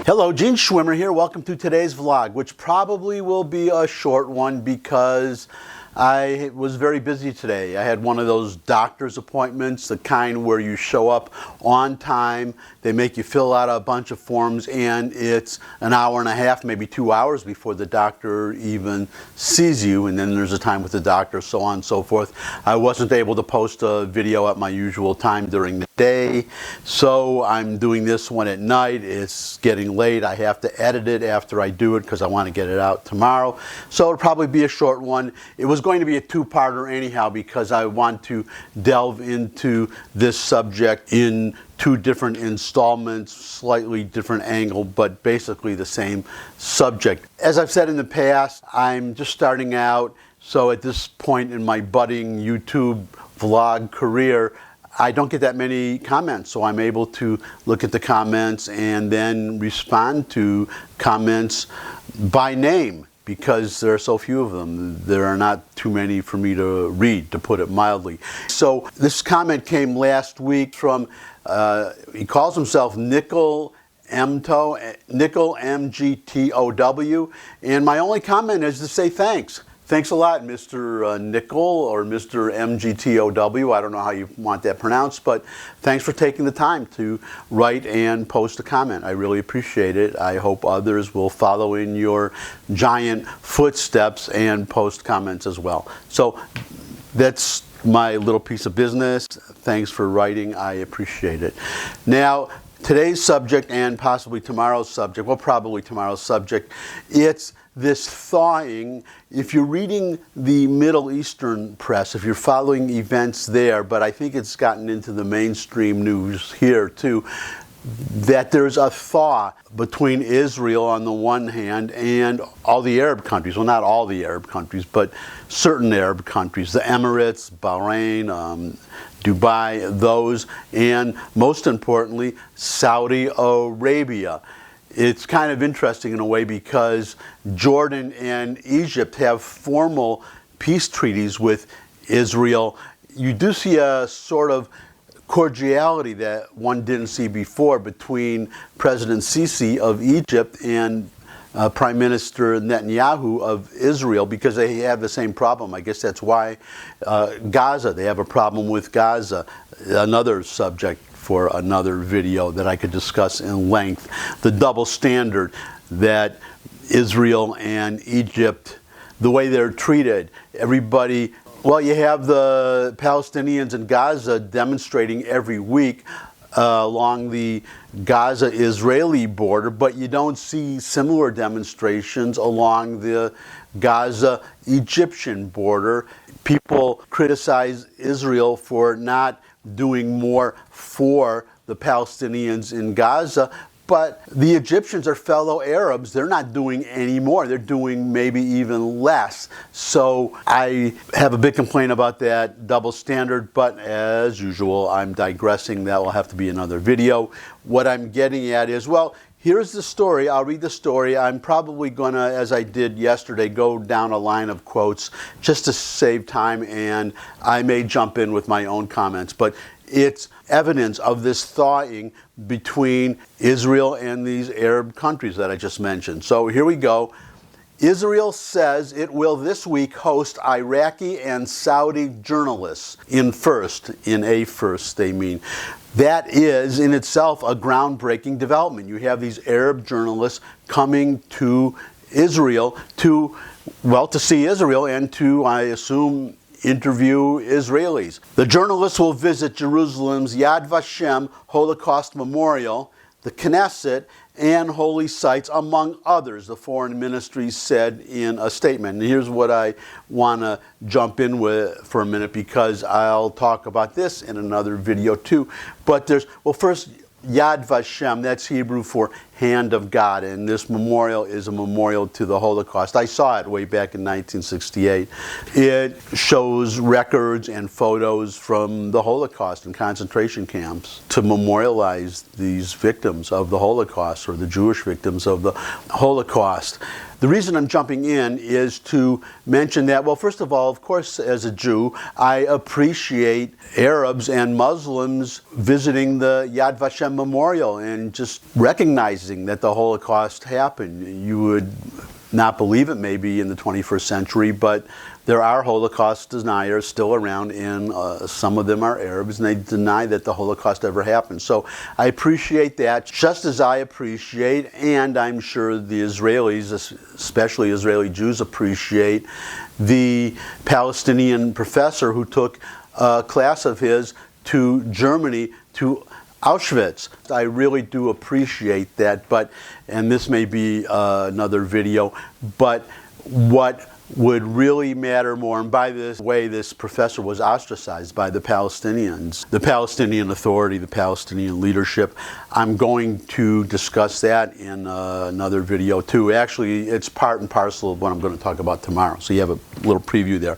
Hello, Gene Schwimmer here. Welcome to today's vlog, which probably will be a short one because I was very busy today. I had one of those doctor's appointments, the kind where you show up on time, they make you fill out a bunch of forms, and it's an hour and a half, maybe 2 hours before the doctor even sees you, and then there's a time with the doctor, so on and so forth. I wasn't able to post a video at my usual time during the day, so I'm doing this one at night. It's getting late. I have to edit it after I do it because I want to get it out tomorrow, so it'll probably be a short one. It was going to be a two-parter anyhow because I want to delve into this subject in two different installments, slightly different angle, but basically the same subject. As I've said in the past, I'm just starting out, so at this point in my budding YouTube vlog career, I don't get that many comments, so I'm able to look at the comments and then respond to comments by name, because there are so few of them. There are not too many for me to read, to put it mildly. So this comment came last week from, he calls himself Nickel MGTOW, and my only comment is to say thanks. Thanks a lot, Mr. Nickel or Mr. MGTOW. I don't know how you want that pronounced, but thanks for taking the time to write and post a comment. I really appreciate it. I hope others will follow in your giant footsteps and post comments as well. So that's my little piece of business. Thanks for writing. I appreciate it. Now, today's subject and possibly tomorrow's subject, well, probably tomorrow's subject, it's this thawing. If you're reading the Middle Eastern press, if you're following events there, but I think it's gotten into the mainstream news here too, that there's a thaw between Israel on the one hand and all the Arab countries. Well, not all the Arab countries, but certain Arab countries, the Emirates, Bahrain, Dubai, those, and most importantly, Saudi Arabia. It's kind of interesting in a way because Jordan and Egypt have formal peace treaties with Israel. You do see a sort of cordiality that one didn't see before between President Sisi of Egypt and Prime Minister Netanyahu of Israel, because they have the same problem. I guess that's why Gaza, they have a problem with Gaza, another subject for another video that I could discuss in length. The double standard that Israel and Egypt, the way they're treated, everybody, well, you have the Palestinians in Gaza demonstrating every week along the Gaza-Israeli border, but you don't see similar demonstrations along the Gaza-Egyptian border. People criticize Israel for not doing more for the Palestinians in Gaza, but the Egyptians are fellow Arabs. They're not doing any more. They're doing maybe even less. So I have a big complaint about that double standard, but as usual, I'm digressing. That will have to be another video. What I'm getting at is, well, here's the story. I'll read the story. I'm probably going to, as I did yesterday, go down a line of quotes just to save time, and I may jump in with my own comments. But it's evidence of this thawing between Israel and these Arab countries that I just mentioned. So here we go. Israel says it will this week host Iraqi and Saudi journalists in a first they mean. That is in itself a groundbreaking development. You have these Arab journalists coming to Israel to see Israel and to, I assume, interview Israelis. The journalists will visit Jerusalem's Yad Vashem Holocaust Memorial, the Knesset, and holy sites, among others, the foreign ministry said in a statement. And here's what I want to jump in with for a minute, because I'll talk about this in another video too. But well, first, Yad Vashem, that's Hebrew for hand of God, and this memorial is a memorial to the Holocaust. I saw it way back in 1968. It shows records and photos from the Holocaust and concentration camps to memorialize these victims of the Holocaust, or the Jewish victims of the Holocaust. The reason I'm jumping in is to mention that, well, first of all, of course, as a Jew, I appreciate Arabs and Muslims visiting the Yad Vashem Memorial and just recognizing realizing that the Holocaust happened. You would not believe it maybe in the 21st century, but there are Holocaust deniers still around, and some of them are Arabs, and they deny that the Holocaust ever happened. So I appreciate that, just as I appreciate, and I'm sure the Israelis, especially Israeli Jews, appreciate the Palestinian professor who took a class of his to Germany, to Auschwitz. I really do appreciate that, and this may be another video, but what would really matter more, and by this way, this professor was ostracized by the Palestinians, the Palestinian Authority, the Palestinian leadership. I'm going to discuss that in another video too. Actually, it's part and parcel of what I'm going to talk about tomorrow, so you have a little preview there.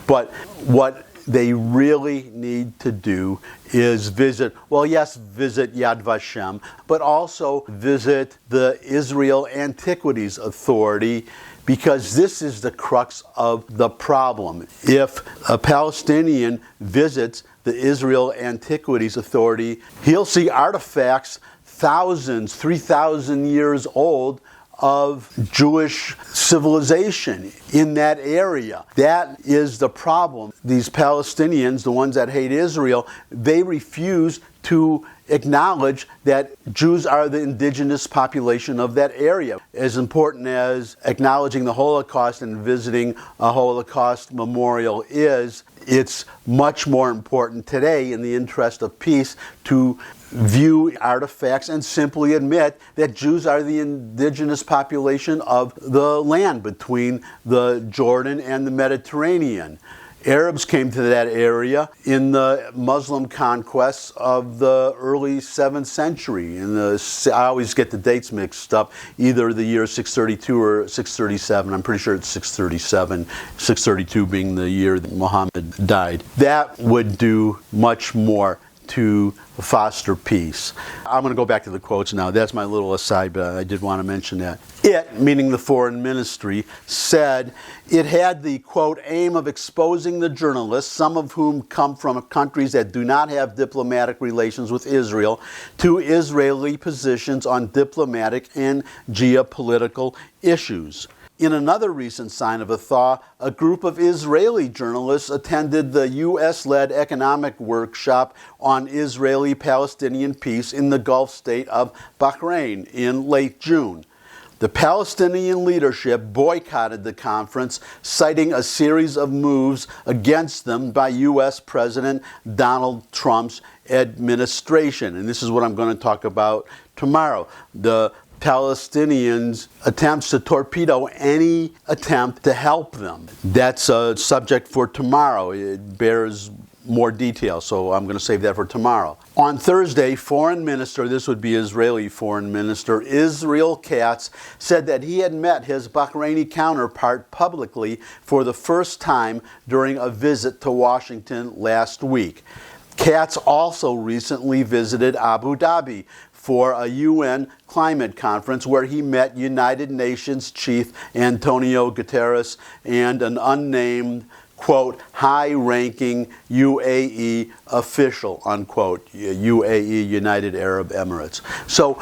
But what they really need to do is visit Yad Vashem, but also visit the Israel Antiquities Authority, because this is the crux of the problem. If a Palestinian visits the Israel Antiquities Authority, he'll see artifacts 3,000 years old of Jewish civilization in that area. That is the problem. These Palestinians, the ones that hate Israel, they refuse to acknowledge that Jews are the indigenous population of that area. As important as acknowledging the Holocaust and visiting a Holocaust memorial is, it's much more important today, in the interest of peace, to view artifacts and simply admit that Jews are the indigenous population of the land between the Jordan and the Mediterranean. Arabs came to that area in the Muslim conquests of the early 7th century. I always get the dates mixed up, either the year 632 or 637. I'm pretty sure it's 637, 632 being the year that Muhammad died. That would do much more to foster peace. I'm going to go back to the quotes now. That's my little aside, but I did want to mention that. It, meaning the foreign ministry, said it had the, quote, aim of exposing the journalists, some of whom come from countries that do not have diplomatic relations with Israel, to Israeli positions on diplomatic and geopolitical issues. In another recent sign of a thaw, a group of Israeli journalists attended the U.S.-led economic workshop on Israeli-Palestinian peace in the Gulf state of Bahrain in late June. The Palestinian leadership boycotted the conference, citing a series of moves against them by U.S. President Donald Trump's administration. And this is what I'm going to talk about tomorrow. The Palestinians' attempts to torpedo any attempt to help them. That's a subject for tomorrow. It bears more detail, so I'm going to save that for tomorrow. On Thursday, Foreign Minister, this would be Israeli Foreign Minister, Israel Katz, said that he had met his Bahraini counterpart publicly for the first time during a visit to Washington last week. Katz also recently visited Abu Dhabi for a UN climate conference where he met United Nations Chief Antonio Guterres and an unnamed, quote, high-ranking UAE official, unquote, UAE, United Arab Emirates. So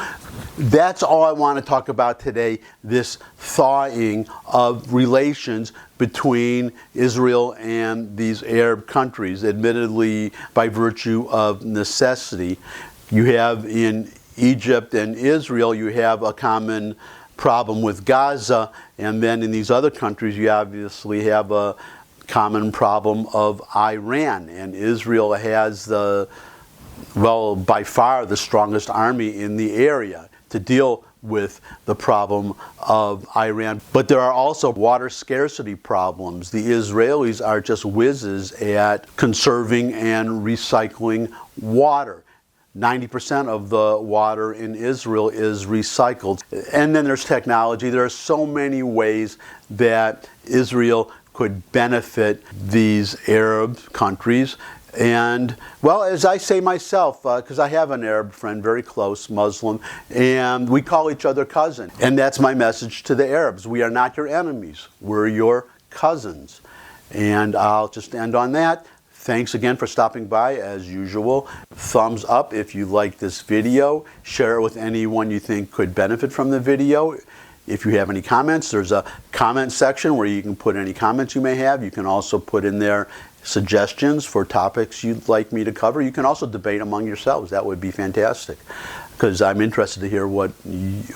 that's all I want to talk about today, this thawing of relations between Israel and these Arab countries, admittedly by virtue of necessity. You have in Egypt and Israel, you have a common problem with Gaza, and then in these other countries you obviously have a common problem of Iran, and Israel has by far the strongest army in the area to deal with the problem of Iran. But there are also water scarcity problems. The Israelis are just whizzes at conserving and recycling water. 90% of the water in Israel is recycled. And then there's technology. There are so many ways that Israel could benefit these Arab countries. And, well, as I say myself, because I have an Arab friend, very close, Muslim, and we call each other cousin. And that's my message to the Arabs. We are not your enemies. We're your cousins. And I'll just end on that. Thanks again for stopping by as usual. Thumbs up if you like this video. Share it with anyone you think could benefit from the video. If you have any comments, there's a comment section where you can put any comments you may have. You can also put in there suggestions for topics you'd like me to cover. You can also debate among yourselves. That would be fantastic, because I'm interested to hear what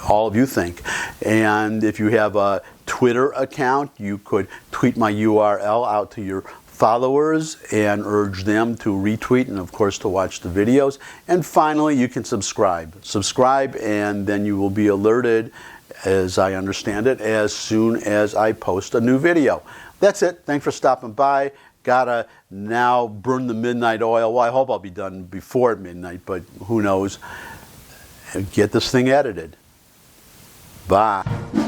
all of you think. And if you have a Twitter account, you could tweet my URL out to your followers and urge them to retweet and of course to watch the videos. And finally, you can subscribe. Subscribe, and then you will be alerted, as I understand it, as soon as I post a new video. That's it. Thanks for stopping by. Gotta now burn the midnight oil. Well, I hope I'll be done before midnight, but who knows. Get this thing edited. Bye.